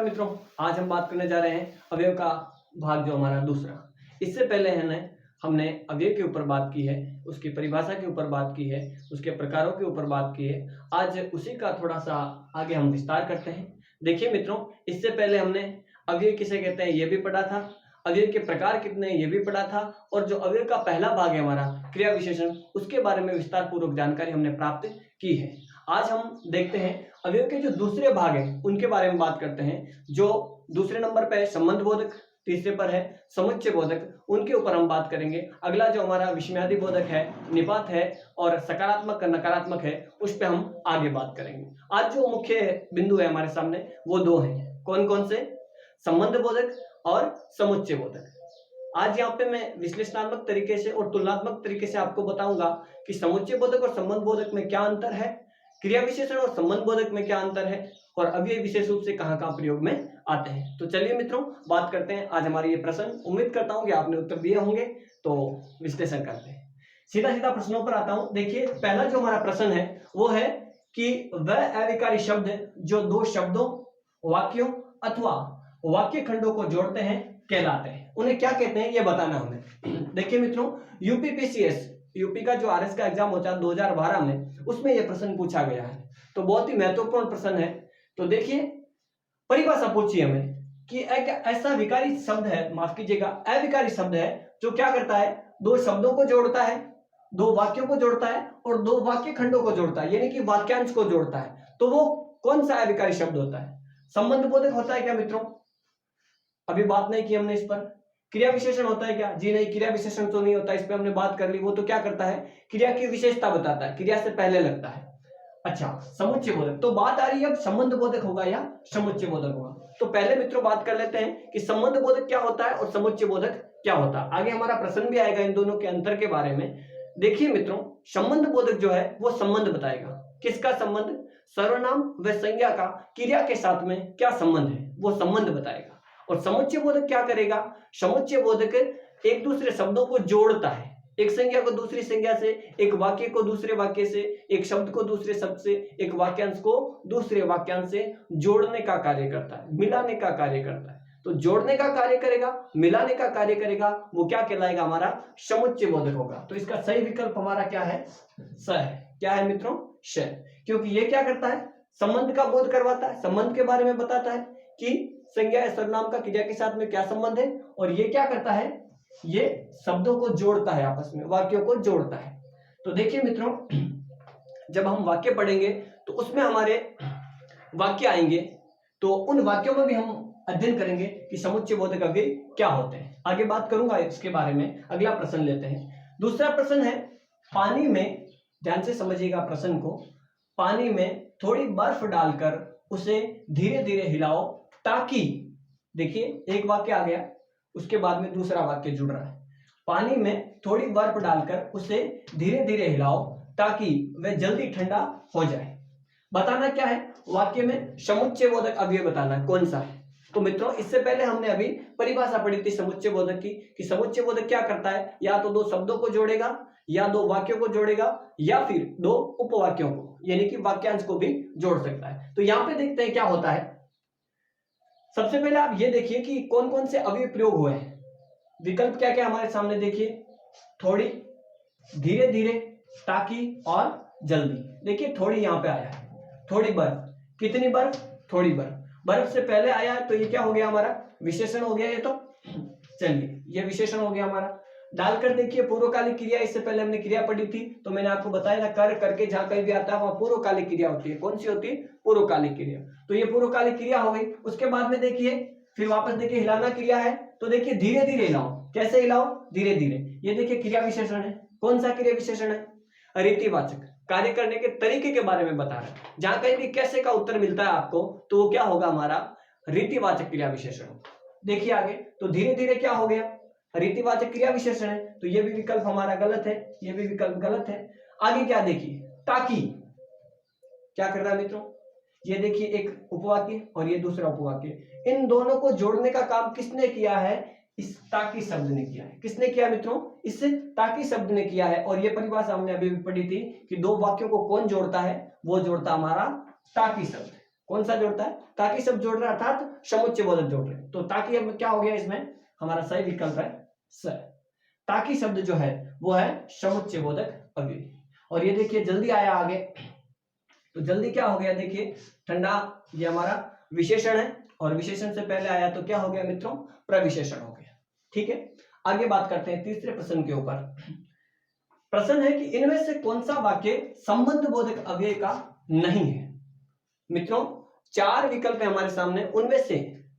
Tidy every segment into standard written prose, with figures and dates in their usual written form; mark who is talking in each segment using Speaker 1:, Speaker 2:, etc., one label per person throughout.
Speaker 1: नमस्कार मित्रों, आज हम बात करने जा रहे हैं अवयव का भाग जो हमारा दूसरा। इससे पहले हमने अवयव के ऊपर बात की है, उसकी परिभाषा के ऊपर बात की है, उसके प्रकारों के ऊपर बात की है। आज उसी का थोड़ा सा आगे हम विस्तार करते हैं। देखिए मित्रों, इससे पहले हमने अवयव किसे कहते हैं ये भी पढ़ा था, अवयव के प्रकार कितने हैं ये भी पढ़ा था, और जो अवयव का पहला भाग है हमारा क्रिया विशेषण, उसके बारे में विस्तार पूर्वक जानकारी हमने प्राप्त की है। आज हम देखते हैं अवयव के जो दूसरे भाग हैं उनके बारे में बात करते हैं। जो दूसरे नंबर पे है संबंध बोधक, तीसरे पर है समुच्चय बोधक, उनके ऊपर हम बात करेंगे। अगला जो हमारा विषमयादि बोधक है, निपात है और सकारात्मक नकारात्मक है, उस पर हम आगे बात करेंगे। आज जो मुख्य बिंदु है हमारे सामने वो दो हैं। कौन कौन से? संबंध बोधक और समुच्चय बोधक। आज यहाँ पे मैं विश्लेषणात्मक तरीके से और तुलनात्मक तरीके से आपको बताऊंगा कि समुच्चय बोधक और संबंध बोधक में क्या अंतर है, क्रिया विशेषण और संबंध बोधक में क्या अंतर है, और अवयव विशेष रूप से कहाँ प्रयोग में आते हैं। तो चलिए मित्रों, बात करते हैं आज हमारे ये प्रश्न। उम्मीद करता हूं कि आपने उत्तर दिए होंगे, तो विश्लेषण करते हैं। सीधा सीधा प्रश्नों पर आता हूं। देखिए, पहला जो हमारा प्रश्न है वो है कि वह अविकारी शब्द जो दो शब्दों, वाक्यों अथवा वाक्य खंडों को जोड़ते हैं कहलाते हैं, उन्हें क्या कहते हैं ये बताना हमें। देखिए मित्रों, यूपीपीसीएस, यूपी का जो आरएस का एग्जाम होता है 2012 में, उसमें यह प्रश्न पूछा गया है, तो बहुत ही महत्वपूर्ण प्रश्न है। तो देखिए, परिभाषा पूछी हमें कि एक ऐसा विकारी शब्द है, माफ कीजिएगा, अविकारी शब्द है जो क्या करता है, दो शब्दों को जोड़ता है, दो वाक्यों को जोड़ता है और दो वाक्य खंडों को जोड़ता है, यानी कि वाक्यांश को जोड़ता है। तो वो कौन सा अविकारी शब्द होता है? संबंध बोधक होता है क्या मित्रों? अभी बात नहीं की हमने इस पर। क्रिया विशेषण होता है क्या? जी नहीं, क्रिया विशेषण तो नहीं होता, इस पे हमने बात कर ली। वो तो क्या करता है, क्रिया की विशेषता बताता है, क्रिया से पहले लगता है। अच्छा, समुच्चय बोधक, तो बात आ रही है अब संबंध बोधक होगा या समुच्चय बोधक होगा। तो पहले मित्रों बात कर लेते हैं कि संबंध बोधक क्या होता है और समुच्चय बोधक क्या होता है। आगे हमारा प्रश्न भी आएगा इन दोनों के अंतर के बारे में। देखिए मित्रों, संबंध बोधक जो है वो संबंध बताएगा। किसका संबंध? सर्वनाम व संज्ञा का क्रिया के साथ में क्या संबंध है, वो संबंध बताएगा। और समुच्चय बोधक क्या करेगा? समुच्चय बोधक एक दूसरे शब्दों को जोड़ता है, एक संज्ञा को दूसरी संज्ञा से, एक वाक्य को दूसरे वाक्य से, एक शब्द को दूसरे शब्द से, एक वाक्यांश को दूसरे वाक्यांश से जोड़ने का कार्य करता है, मिलाने का कार्य करता है। तो जोड़ने का कार्य करेगा, मिलाने का कार्य करेगा, वो क्या कहलाएगा? हमारा समुच्चय बोधक होगा। तो इसका सही विकल्प हमारा क्या है? स है। क्या है मित्रों? श। क्योंकि ये क्या करता है? संबंध का बोध करवाता है, संबंध के बारे में बताता है कि संज्ञा या सर्वनाम का क्रिया के साथ में क्या संबंध है, और ये क्या करता है, ये शब्दों को जोड़ता है, आपस में वाक्यों को जोड़ता है। तो देखिए मित्रों, जब हम वाक्य पढ़ेंगे तो उसमें हमारे वाक्य आएंगे, तो उन वाक्यों में भी हम अध्ययन करेंगे कि समुच्चय बोधक अवयव क्या होते हैं। आगे बात करूंगा इसके बारे में। अगला प्रश्न लेते हैं। दूसरा प्रश्न है, पानी में, ध्यान से समझिएगा प्रश्न को, पानी में थोड़ी बर्फ डालकर उसे धीरे धीरे हिलाओ ताकि, देखिए एक वाक्य आ गया, उसके बाद में दूसरा वाक्य जुड़ रहा है। पानी में थोड़ी बर्फ डालकर उसे धीरे धीरे हिलाओ ताकि वह जल्दी ठंडा हो जाए। बताना क्या है? वाक्य में समुच्चय बोधक अवयव बताना है, कौन सा है। तो मित्रों, इससे पहले हमने अभी परिभाषा पढ़ी थी समुच्चय बोधक की, कि समुच्चय बोधक क्या करता है, या तो दो शब्दों को जोड़ेगा, या दो वाक्यों को जोड़ेगा, या फिर दो उपवाक्यों को, यानी कि वाक्यांश को भी जोड़ सकता है। तो यहां पे देखते हैं क्या होता है। सबसे पहले आप ये देखिए कि कौन कौन से अवयव प्रयोग हुए हैं। विकल्प क्या क्या हमारे सामने देखिए, थोड़ी, धीरे धीरे, ताकि और जल्दी। देखिए थोड़ी यहां पे आया है, थोड़ी बर्फ, कितनी बर्फ? थोड़ी बर्फ। बर्फ से पहले आया है तो ये क्या हो गया हमारा? विशेषण हो गया ये। तो चलिए, ये विशेषण हो गया हमारा। डालकर देखिए पूर्वकालिक क्रिया, इससे पहले हमने क्रिया पढ़ी थी, तो मैंने आपको बताया था कर, करके, जहां कहीं भी आता है वहां पूर्वकालिक क्रिया होती है। कौन सी होती है? पूर्वकालिक क्रिया। तो ये पूर्वकालिक क्रिया हो गई। उसके बाद में देखिए फिर वापस देखिए हिलाना क्रिया है, तो देखिए धीरे धीरे हिलाओ। कैसे हिलाओ? धीरे धीरे। ये देखिए क्रिया विशेषण है। कौन सा क्रिया विशेषण है? रीतिवाचक, कार्य करने के तरीके के बारे में बता रहा है। जहां कहीं भी कैसे का उत्तर मिलता है आपको, तो वो क्या होगा? हमारा रीतिवाचक क्रिया विशेषण। देखिए आगे, तो धीरे धीरे क्या हो गया? रीतिवाचक क्रिया विशेषण है। तो ये भी विकल्प हमारा गलत है, ये भी विकल्प गलत है। आगे क्या देखिए, ताकि, क्या कर रहा है मित्रों? ये देखिए एक उपवाक्य और ये दूसरा उपवाक्य, इन दोनों को जोड़ने का काम किसने किया है? इस ताकि शब्द ने किया है। किसने किया मित्रों? इस ताकि शब्द ने किया है। और ये परिभाषा हमने अभी भी पढ़ी थी कि दो वाक्यों को कौन जोड़ता है? वो जोड़ता हमारा ताकि शब्द। कौन सा जोड़ता है? ताकि शब्द जोड़ रहे हैं अर्थात समुच्चय बोधक जोड़ रहे हैं। तो ताकि अब क्या हो गया इसमें, हमारा सही विकल्प है स। ताकि शब्द जो है वो है समुच्चय बोधक अव्यय। और ये देखिए जल्दी आया आगे, तो जल्दी क्या हो गया देखिए, ठंडा ये हमारा विशेषण है और विशेषण से पहले आया तो क्या हो गया मित्रों, प्रविशेषण हो गया। ठीक है, आगे बात करते हैं तीसरे प्रश्न के ऊपर। प्रश्न है कि इनमें से कौन सा वाक्य संबंध बोधक अव्यय का नहीं है। मित्रों 4 विकल्प है हमारे सामने, उनमें से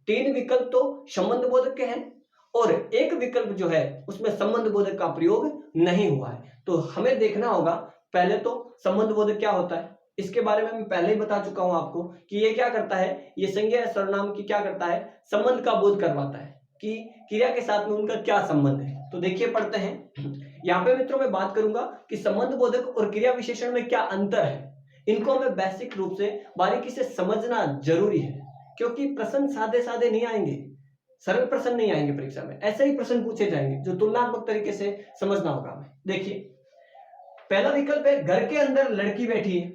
Speaker 1: 3 विकल्प तो संबंध बोधक के हैं और एक विकल्प जो है उसमें संबंध बोधक का प्रयोग नहीं हुआ है। तो हमें देखना होगा पहले तो संबंध बोधक क्या होता है, इसके बारे में मैं पहले ही बता चुका हूं आपको कि ये क्या करता है, ये संज्ञा या सर्वनाम की क्या करता है, संबंध का बोध करवाता है कि क्रिया के साथ में उनका क्या संबंध है। तो देखिए पढ़ते हैं, यहाँ पे मित्रों मैं बात करूंगा कि संबंध बोधक और क्रिया विशेषण में क्या अंतर है। इनको हमें बेसिक रूप से बारीकी से समझना जरूरी है, क्योंकि प्रश्न सादे सादे नहीं आएंगे, सरल प्रश्न नहीं आएंगे परीक्षा में, ऐसे ही प्रश्न पूछे जाएंगे जो तुलनात्मक तरीके से समझना होगा हमें। देखिए पहला विकल्प है घर के अंदर लड़की बैठी है।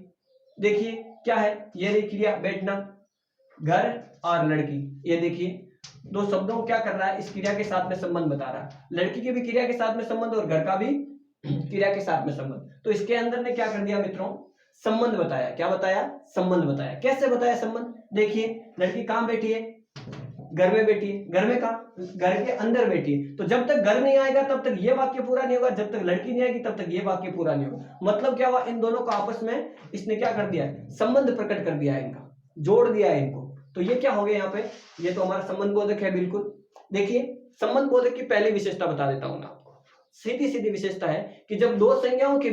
Speaker 1: देखिए क्या है, ये रही क्रिया बैठना, घर और लड़की, ये देखिए दो शब्दों को क्या कर रहा है, इस क्रिया के साथ में संबंध बता रहा है। लड़की के भी क्रिया के साथ में संबंध और घर का भी क्रिया के साथ में संबंध। तो इसके अंदर ने क्या कर दिया मित्रों, संबंध बताया। क्या बताया, संबंध बताया। कैसे बताया संबंध, देखिए लड़की कहां बैठी है, घर में बैठी है। घर में कहा, घर के अंदर बैठी है। तो जब तक घर नहीं आएगा तब तक ये वाक्य पूरा नहीं होगा, जब तक लड़की नहीं आएगी तब तक ये वाक्य पूरा नहीं होगा। मतलब क्या हुआ, इन दोनों को आपस में इसने क्या कर दिया, संबंध प्रकट कर दिया है, इनका जोड़ दिया है इनको। तो ये क्या हो गया यहाँ पे, ये तो हमारा संबंध बोधक है बिल्कुल। देखिए संबंध बोधक की पहली विशेषता बता देता हूं मैं आपको, सीधी सीधी विशेषता है कि जब दो संज्ञाओं के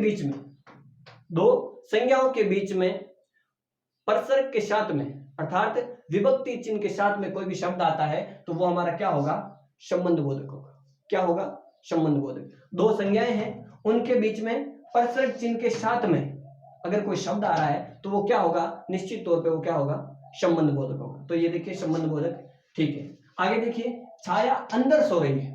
Speaker 1: बीच में परसर्ग के साथ में अर्थात विभक्ति चिन्ह के साथ में कोई भी शब्द आता है तो वो हमारा क्या होगा, संबंध बोधक होगा। क्या होगा, संबंध बोधक। दो संज्ञाएं हैं उनके बीच में परसर्ग चिन्ह के साथ में अगर कोई शब्द आ रहा है तो वो क्या होगा, निश्चित तौर पे वो क्या होगा, संबंध बोधक होगा। तो ये देखिए संबंध बोधक। ठीक है, आगे देखिए छाया अंदर सो रही है।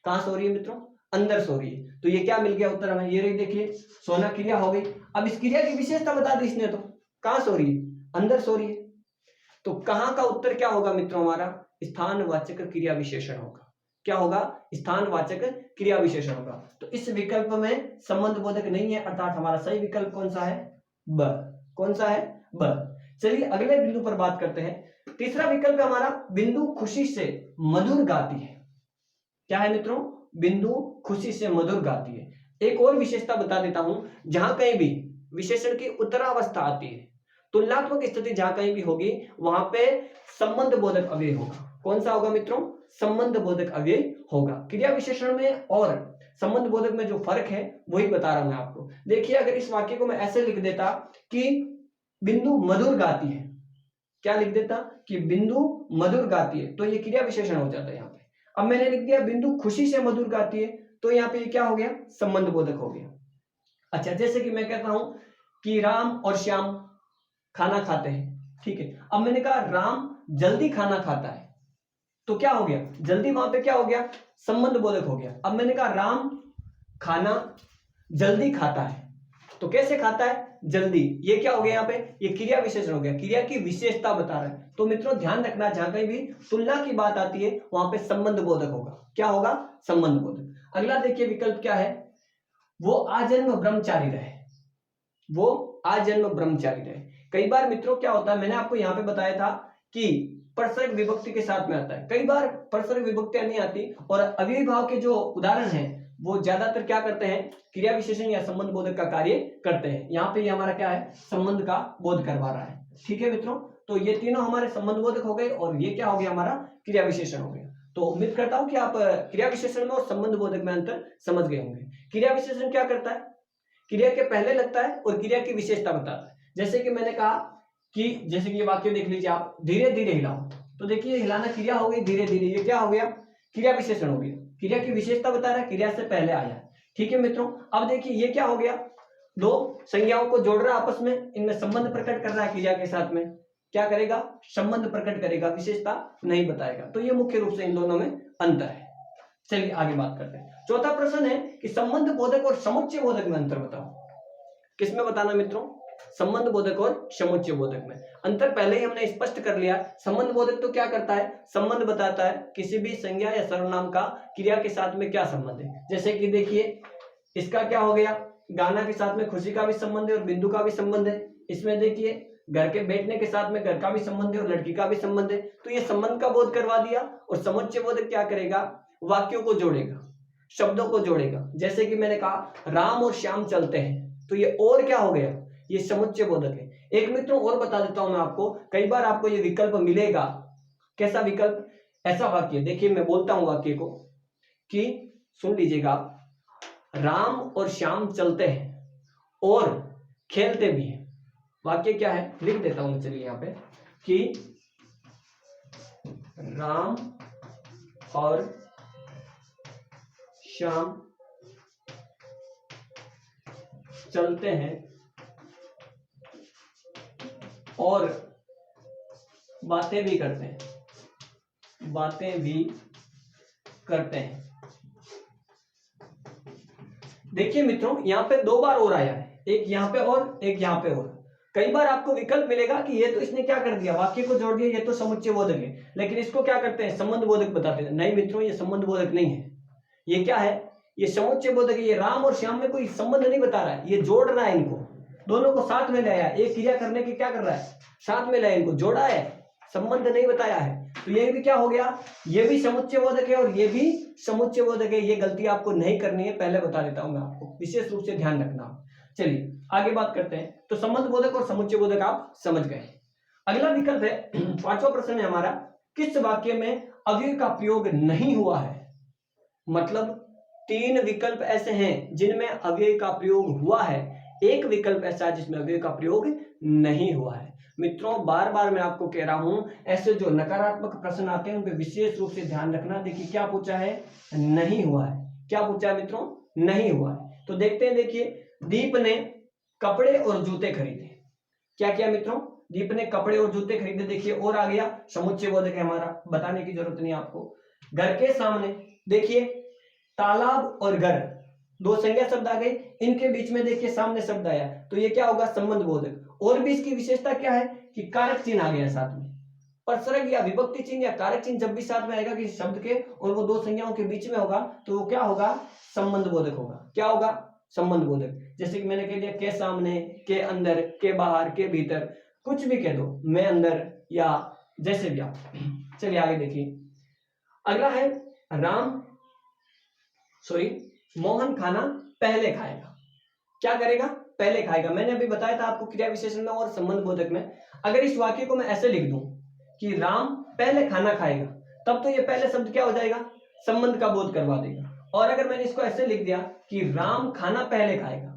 Speaker 1: कहां सो रही है मित्रों, अंदर सो रही है। तो ये क्या मिल गया उत्तर हमें, ये रही देखिए सोना क्रिया हो गई। अब इस क्रिया की विशेषता बता दी इसने, तो कहां सो रही है, अंदर सो रही है। तो कहां का उत्तर क्या होगा मित्रों, हमारा स्थानवाचक क्रिया विशेषण होगा। क्या होगा, स्थानवाचक क्रिया विशेषण होगा। तो इस विकल्प में संबंध बोधक नहीं है, अर्थात हमारा सही विकल्प कौन सा है, ब। कौन सा है, ब। चलिए अगले बिंदु पर बात करते हैं। तीसरा विकल्प है हमारा, बिंदु खुशी से मधुर गाती है। क्या है मित्रों, बिंदु खुशी से मधुर गाती है। एक और विशेषता बता देता हूं, जहां कहीं भी विशेषण की उत्तरावस्था आती है, तुलनात्मक स्थिति जहां कहीं भी होगी वहां पे संबंध बोधक अव्यय होगा। कौन सा होगा मित्रों, संबंध बोधक अव्यय होगा। क्रिया विशेषण में और संबंध बोधक में जो फर्क है वही बता रहा हूं मैं आपको। देखिए अगर इस वाक्य को मैं ऐसे लिख देता कि बिंदु मधुर गाती है, क्या लिख देता कि बिंदु मधुर गाती है, तो ये क्रिया विशेषण हो जाता है यहाँ पे। अब मैंने लिख दिया बिंदु खुशी से मधुर गाती है, तो यहाँ पे ये क्या हो गया, संबंध बोधक हो गया। अच्छा, जैसे कि मैं कहता हूं कि राम और श्याम खाना खाते हैं। ठीक है, अब मैंने कहा राम जल्दी खाना खाता है, तो क्या हो गया, जल्दी वहां पे क्या हो गया, संबंध बोधक हो गया। अब मैंने कहा राम खाना जल्दी खाता है, तो कैसे खाता है, जल्दी, ये क्या हो गया यहाँ पे, ये क्रिया विशेषण हो गया, क्रिया की विशेषता बता रहा है। तो मित्रों ध्यान रखना, जहां कहीं भी तुलना की बात आती है वहां पे संबंध बोधक होगा। क्या होगा, संबंध बोधक। अगला देखिए विकल्प क्या है, वो आजन्म ब्रह्मचारी रहे। वो आजन्म ब्रह्मचारी रहे। कई बार मित्रों क्या होता है, मैंने आपको यहाँ पे बताया था कि परसर्ग विभक्ति के साथ में आता है, कई बार परसर्ग विभक्तियां नहीं आती और अव्ययीभाव के जो उदाहरण हैं वो ज्यादातर क्या करते हैं, क्रिया विशेषण या संबंध बोधक का कार्य करते हैं। यहाँ पे ये हमारा क्या है, संबंध का बोध करवा रहा है। ठीक है मित्रों, तो ये तीनों हमारे संबंध बोधक हो गए और ये क्या हो गया, हमारा क्रिया विशेषण हो गया। तो उम्मीद करता हूं कि आप क्रिया विशेषण में और संबंध बोधक में अंतर समझ गए होंगे। क्रिया विशेषण क्या करता है, क्रिया के पहले लगता है और क्रिया की विशेषता बताता है। जैसे कि मैंने कहा कि जैसे कि ये वाक्य देख लीजिए आप, धीरे धीरे हिलाओ, तो देखिए हिलाना क्रिया हो गई, धीरे धीरे ये क्या हो गया, क्रिया विशेषण हो गया। क्रिया की विशेषता बता रहा है, क्रिया से पहले आया। ठीक है मित्रों, अब देखिए ये क्या हो गया, दो संज्ञाओं को जोड़ रहा है आपस में, इनमें संबंध प्रकट कर रहा है, क्रिया के साथ में क्या करेगा, संबंध प्रकट करेगा, विशेषता नहीं बताएगा। तो ये मुख्य रूप से इन दोनों में अंतर है। चलिए आगे बात करते हैं। चौथा प्रश्न है कि संबंध बोधक और समुच्चय बोधक में अंतर बताओ। किसमें बताना मित्रों, संबंध बोधक और समुच्चय बोधक में अंतर पहले ही हमने स्पष्ट कर लिया। संबंध बोधक तो क्या करता है, संबंध बताता है किसी भी संज्ञा या सर्वनाम का क्रिया के साथ में क्या संबंध है। जैसे कि देखिए इसका क्या हो गया, गाना के साथ में खुशी का भी संबंध है और बिंदु का भी संबंध है। इसमें देखिए घर के बैठने के साथ में घर का भी संबंध है और लड़की का भी संबंध है। तो ये संबंध का बोध करवा दिया। और समुच्चय बोधक क्या करेगा, वाक्यों को जोड़ेगा, शब्दों को जोड़ेगा। जैसे कि मैंने कहा राम और श्याम चलते हैं, तो ये और क्या हो गया, ये समुच्चय बोधक है। एक मित्रों और बता देता हूं मैं आपको, कई बार आपको ये विकल्प मिलेगा। कैसा विकल्प, ऐसा वाक्य देखिए मैं बोलता हूं वाक्य को कि सुन लीजिएगा, राम और श्याम चलते हैं और खेलते भी हैं। वाक्य क्या है, लिख देता हूं चलिए यहां पे कि राम और श्याम चलते हैं और बातें भी करते हैं, बातें भी करते हैं। देखिए मित्रों यहां पे दो बार और आया है, एक यहां पे और एक यहां पे और। कई बार आपको विकल्प मिलेगा कि ये तो इसने क्या कर दिया, वाक्य को जोड़ दिया, ये तो समुच्चय बोधक है, लेकिन इसको क्या करते हैं, संबंध बोधक बताते हैं। नहीं मित्रों, ये संबंध बोधक नहीं है, ये क्या है, ये समुच्चय बोधक है। ये राम और श्याम में कोई संबंध नहीं बता रहा है, ये जोड़ रहा है, इनको दोनों को साथ में लाया, एक क्रिया करने की क्या कर रहा है, साथ में लाया, इनको जोड़ा है, संबंध नहीं बताया है। तो ये भी क्या हो गया, ये भी समुच्चय बोधक है और ये भी समुच्चय बोधक है। ये गलती आपको नहीं करनी है, पहले बता देता हूं मैं आपको, विशेष रूप से ध्यान रखना। चलिए आगे बात करते हैं। तो संबंध बोधक और समुच्चय बोधक आप समझ गए। अगला विकल्प है, पांचवा प्रश्न है हमारा, किस वाक्य में अव्यय का प्रयोग नहीं हुआ है। मतलब तीन विकल्प ऐसे हैं जिनमें अव्यय का प्रयोग हुआ है, एक विकल्प ऐसा है जिसमें अव्यय का प्रयोग नहीं हुआ है। मित्रों बार बार मैं आपको कह रहा हूं, ऐसे जो नकारात्मक प्रश्न आते हैं उन पे विशेष रूप से ध्यान रखना। देखिए क्या पूछा है, नहीं हुआ है। क्या पूछा है मित्रों, नहीं हुआ है। तो देखते हैं, देखिए दीप ने कपड़े और जूते खरीदे। क्या किया मित्रों, दीप ने कपड़े और जूते खरीदे। देखिए और आ गया, समुच्चय बोधक है हमारा, बताने की जरूरत नहीं आपको। घर के सामने देखिए तालाब और घर, दो संज्ञा शब्द आ गए, इनके बीच में देखिए सामने शब्द आया, तो ये क्या होगा, संबंध बोधक। और भी इसकी विशेषता क्या है कि कारक चिन्ह आ गया साथ में। परसरक या विभक्ति चिन्ह या कारक चिन्ह जब भी साथ में आएगा किसी शब्द के और वो दो संज्ञाओं के बीच में होगा तो वो क्या होगा, संबंध बोधक होगा। क्या होगा, संबंध बोधक। जैसे कि मैंने कह दिया, के सामने, के अंदर, के बाहर, के भीतर, कुछ भी कह दो, मैं अंदर या जैसे भी आप। चलिए आगे देखिए, अगला है मोहन खाना पहले खाएगा। क्या करेगा, पहले खाएगा। मैंने अभी बताया था आपको क्रिया विशेषण में और संबंध बोधक में। अगर इस वाक्य को मैं ऐसे लिख दूं कि राम पहले खाना खाएगा, तब तो ये पहले शब्द क्या हो जाएगा, संबंध का बोध करवा देगा। और अगर मैंने इसको ऐसे लिख दिया कि राम खाना पहले खाएगा,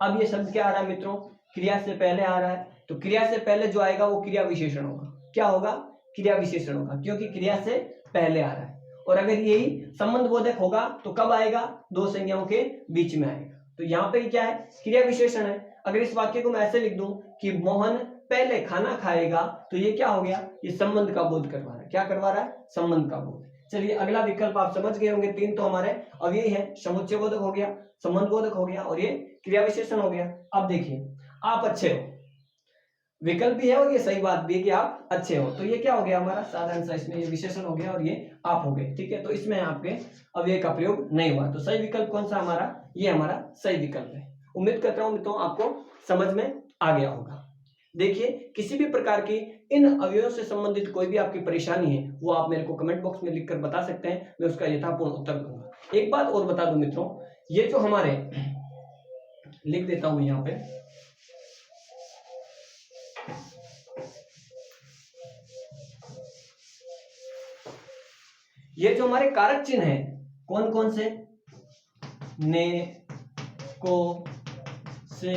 Speaker 1: अब ये शब्द क्या आ रहा है मित्रों, क्रिया से पहले आ रहा है। तो क्रिया से पहले जो आएगा वो क्रिया विशेषण होगा। क्या होगा, क्रिया विशेषण होगा, क्योंकि क्रिया से पहले आ रहा है। और अगर यही संबंध बोधक होगा तो कब आएगा, दो संज्ञाओं के बीच में आएगा। तो यहाँ पे क्या है, क्रिया विशेषण है। अगर इस वाक्य को मैं ऐसे लिख दूं कि मोहन पहले खाना खाएगा, तो ये क्या हो गया, ये संबंध का बोध करवा रहा है। क्या करवा रहा है, संबंध का बोध। चलिए अगला विकल्प आप समझ गए होंगे, तीन तो हमारे अब ये है, समुच्चय बोधक हो गया, संबंध बोधक हो गया और ये क्रिया विशेषण हो गया। अब देखिए, आप अच्छे हो, विकल्प भी है और ये सही बात भी है कि आप अच्छे हो। तो ये क्या हो गया हमारा, साधारण सा इसमें ये विशेषण हो गया और ये आप हो गए। ठीक है, तो इसमें आपके अव्यय का प्रयोग नहीं हुआ। तो सही विकल्प कौन सा हमारा, ये हमारा सही विकल्प है। उम्मीद करता हूं मित्रों आपको समझ में आ गया होगा। देखिए किसी भी प्रकार की इन अवयवों से संबंधित कोई भी आपकी परेशानी है वो आप मेरे को कमेंट बॉक्स में लिखकर बता सकते हैं, मैं उसका यथापूर्ण उत्तर दूंगा। एक बात और बता दूं मित्रों, ये जो हमारे, लिख देता हूं यहाँ पे, ये जो हमारे कारक चिन्ह है कौन कौन से, ने, को, से,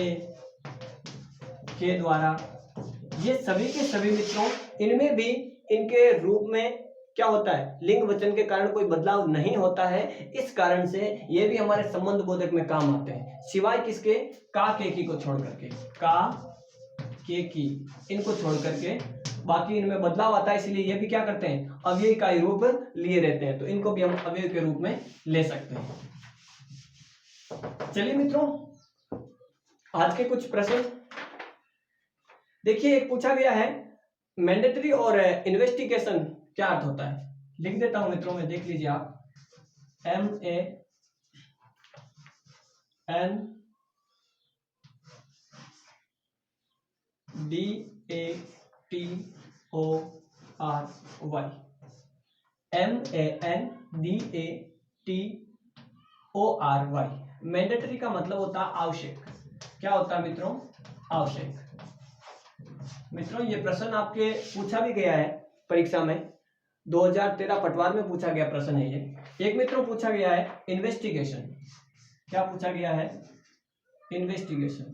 Speaker 1: के द्वारा, ये सभी के सभी मित्रों, इनमें भी इनके रूप में क्या होता है, लिंग वचन के कारण कोई बदलाव नहीं होता है। इस कारण से ये भी हमारे संबंध बोधक में काम आते हैं, सिवाय किसके, का, के, की को छोड़ करके, का, के, की, इनको छोड़ करके बाकी इनमें बदलाव आता है। इसलिए ये भी क्या करते हैं, अव्यय का रूप लिए रहते हैं, तो इनको भी हम अव्यय के रूप में ले सकते हैं। चलिए मित्रों, आज के कुछ प्रश्न देखिए एक पूछा गया है मैंडेटरी और इन्वेस्टिगेशन क्या अर्थ होता है, लिख देता हूं मित्रों में, देख लीजिए आप। MANDATORY मैंडेटरी का मतलब होता है आवश्यक। क्या होता है मित्रों? आवश्यक। मित्रों ये प्रश्न आपके पूछा भी गया है परीक्षा में, 2013 पटवार में पूछा गया प्रश्न है ये। एक मित्रों पूछा गया है इन्वेस्टिगेशन। क्या पूछा गया है? Investigation,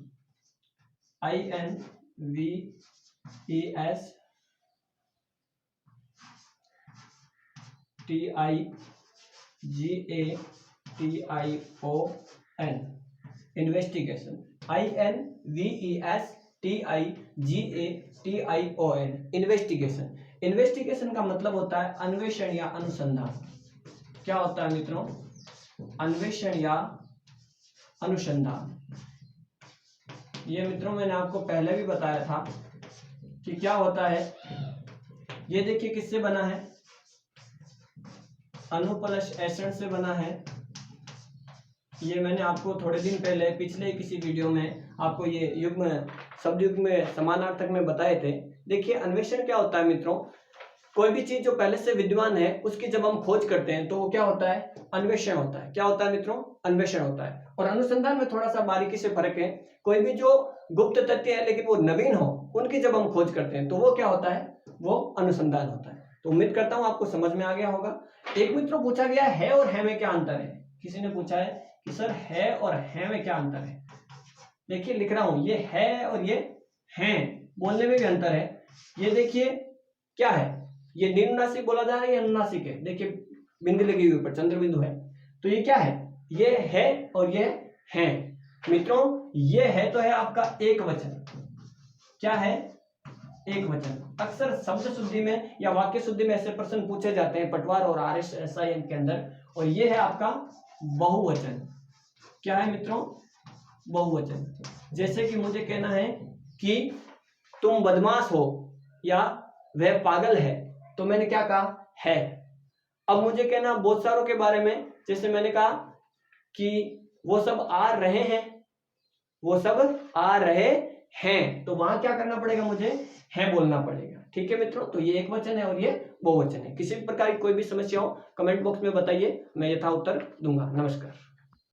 Speaker 1: INVESTIGATION, investigation, INVESTIGATION, investigation. Investigation का मतलब होता है अन्वेषण या अनुसंधान। क्या होता है मित्रों? अन्वेषण या अनुसंधान। ये मित्रों मैंने आपको पहले भी बताया था कि क्या होता है। ये देखिए किससे बना है? अणु प्लस एसिड से बना है। ये मैंने आपको थोड़े दिन पहले पिछले किसी वीडियो में आपको ये युग्म शब्द युग्म समानार्थक में बताए थे। देखिए अन्वेषण क्या होता है मित्रों? कोई भी चीज जो पहले से विद्यमान है उसकी जब हम खोज करते हैं तो वो क्या होता है? अन्वेषण होता है। क्या होता है मित्रों? अन्वेषण होता है। और अनुसंधान में थोड़ा सा बारीकी से फर्क है। कोई भी जो गुप्त तथ्य है लेकिन वो नवीन हो, उनकी जब हम खोज करते हैं तो वो क्या होता है? वो अनुसंधान होता है। तो उम्मीद करता हूं आपको समझ में आ गया होगा। एक मित्रों पूछा गया है और है में क्या अंतर है। किसी ने पूछा है कि सर है और है में क्या अंतर है। देखिए लिख रहा हूं, ये है और ये हैं, बोलने में भी अंतर है। ये देखिए क्या है, ये निनुनासिक बोला जा रहा है या अनुनासिक है। देखिए बिंदु लगी हुई ऊपर, चंद्र बिंदु है। तो ये क्या है? ये है और ये हैं। मित्रों ये है तो है आपका एक वचन। क्या है? एक वचन। अक्सर शब्द शुद्धि में या वाक्य शुद्धि में ऐसे प्रश्न पूछे जाते हैं पटवार और RSIM के अंदर। और ये है आपका बहुवचन। क्या है मित्रों? बहुवचन। जैसे कि मुझे कहना है कि तुम बदमाश हो या वह पागल है, तो मैंने क्या कहा? है। अब मुझे कहना बहुत सारों के बारे में, जैसे मैंने कहा कि वो सब आ रहे हैं, वो सब आ रहे हैं, तो वहां क्या करना पड़ेगा? मुझे है बोलना पड़ेगा। ठीक है मित्रों, तो ये एक वचन है और ये बहुवचन है। किसी भी प्रकार की कोई भी समस्या हो कमेंट बॉक्स में बताइए, मैं यथा उत्तर दूंगा। नमस्कार।